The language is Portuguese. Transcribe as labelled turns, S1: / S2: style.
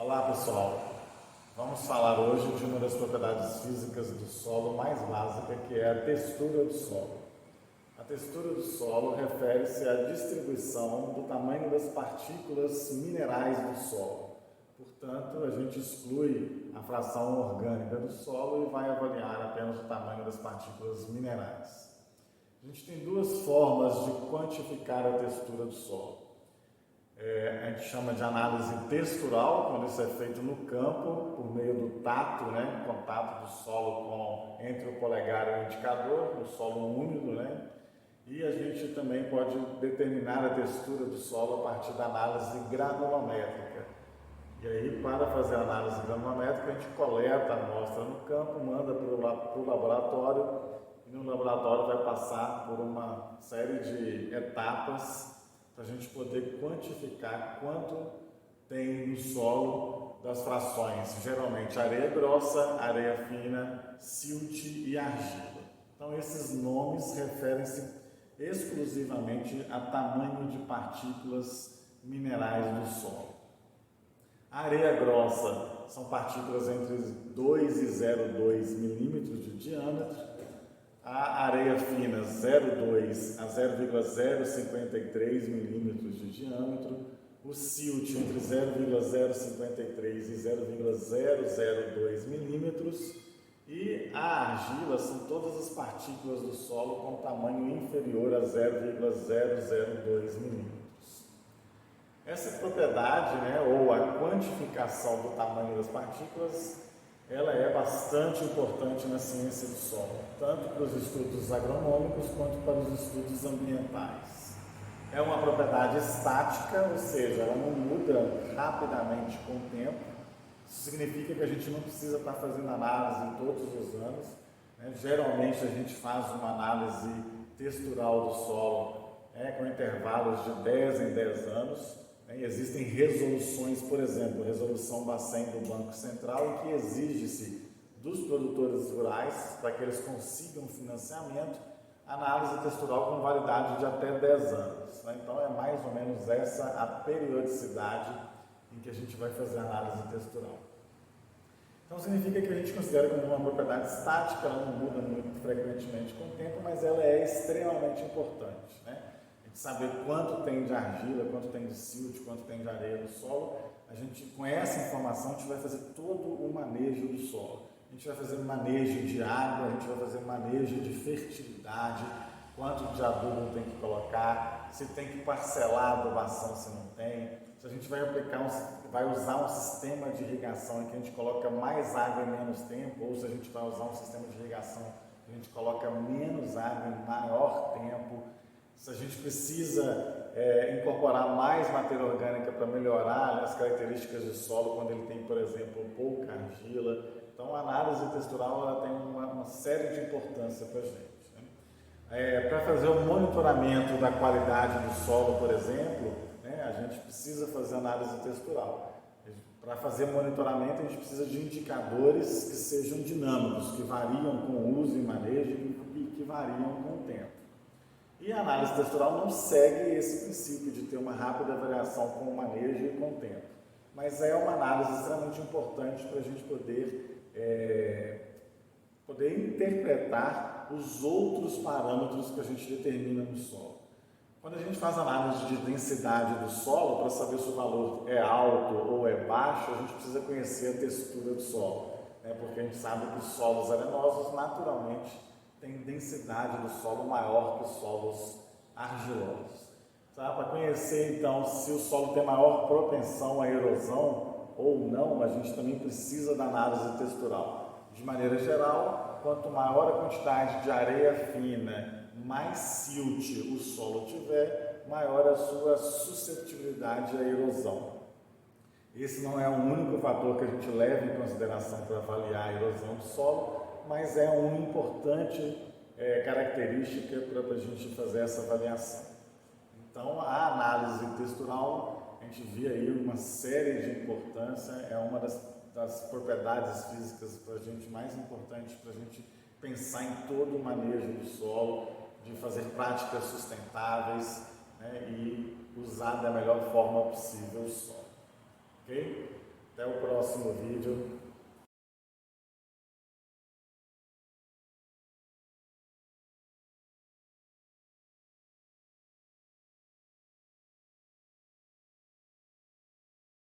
S1: Olá pessoal, vamos falar hoje de uma das propriedades físicas do solo mais básica, que é a textura do solo. A textura do solo refere-se à distribuição do tamanho das partículas minerais do solo. Portanto, a gente exclui a fração orgânica do solo e vai avaliar apenas o tamanho das partículas minerais. A gente tem duas formas de quantificar a textura do solo. A gente chama de análise textural, quando isso é feito no campo, por meio do tato, contato do solo entre o polegar e o indicador, no solo úmido, E a gente também pode determinar a textura do solo a partir da análise granulométrica. E aí, para fazer a análise granulométrica, a gente coleta a amostra no campo, manda para o laboratório, e no laboratório vai passar por uma série de etapas para a gente poder quantificar quanto tem no solo das frações, geralmente areia grossa, areia fina, silt e argila. Então esses nomes referem-se exclusivamente a tamanho de partículas minerais do solo. A areia grossa são partículas entre 2 e 0,2 milímetros de diâmetro. A areia fina, 0,2 a 0,053 milímetros de diâmetro. O silt, entre 0,053 e 0,002 milímetros. E a argila são todas as partículas do solo com tamanho inferior a 0,002 milímetros. Essa propriedade, ou a quantificação do tamanho das partículas, ela é bastante importante na ciência do solo, tanto para os estudos agronômicos quanto para os estudos ambientais. É uma propriedade estática, ou seja, ela não muda rapidamente com o tempo. Isso significa que a gente não precisa estar fazendo análise todos os anos. Geralmente a gente faz uma análise textural do solo com intervalos de 10 em 10 anos. Existem resoluções, por exemplo, resolução Bacen do Banco Central, em que exige-se dos produtores rurais, para que eles consigam financiamento, análise textural com validade de até 10 anos. Então é mais ou menos essa a periodicidade em que a gente vai fazer a análise textural. Então significa que a gente considera como uma propriedade estática, ela não muda muito frequentemente com o tempo, mas ela é extremamente importante. Saber quanto tem de argila, quanto tem de silt, quanto tem de areia do solo. A gente, com essa informação, a gente vai fazer todo o manejo do solo. A gente vai fazer manejo de água, a gente vai fazer manejo de fertilidade, quanto de adubo tem que colocar, se tem que parcelar a adubação, se não tem, se a gente vai usar um sistema de irrigação em que a gente coloca mais água em menos tempo, ou se a gente vai usar um sistema de irrigação que a gente coloca menos água em maior tempo. Se a gente precisa incorporar mais matéria orgânica para melhorar as características do solo quando ele tem, por exemplo, pouca argila. Então, a análise textural ela tem uma série de importância para a gente. Para fazer o monitoramento da qualidade do solo, por exemplo, a gente precisa fazer análise textural. Para fazer monitoramento, a gente precisa de indicadores que sejam dinâmicos, que variam com o uso e manejo e que variam com o tempo. E a análise textural não segue esse princípio de ter uma rápida variação com o manejo e com o tempo. Mas é uma análise extremamente importante para a gente poder interpretar os outros parâmetros que a gente determina no solo. Quando a gente faz análise de densidade do solo, para saber se o valor é alto ou é baixo, a gente precisa conhecer a textura do solo. Porque a gente sabe que os solos arenosos, naturalmente, tem densidade do solo maior que os solos argilosos. Para conhecer, então, se o solo tem maior propensão à erosão ou não, a gente também precisa da análise textural. De maneira geral, quanto maior a quantidade de areia fina, mais silt o solo tiver, maior a sua suscetibilidade à erosão. Esse não é o único fator que a gente leva em consideração para avaliar a erosão do solo, mas é uma importante característica para a gente fazer essa avaliação. Então, a análise textural, a gente vê aí uma série de importância, é uma das propriedades físicas para a gente mais importantes para a gente pensar em todo o manejo do solo, de fazer práticas sustentáveis e usar da melhor forma possível o solo. Ok? Até o próximo vídeo.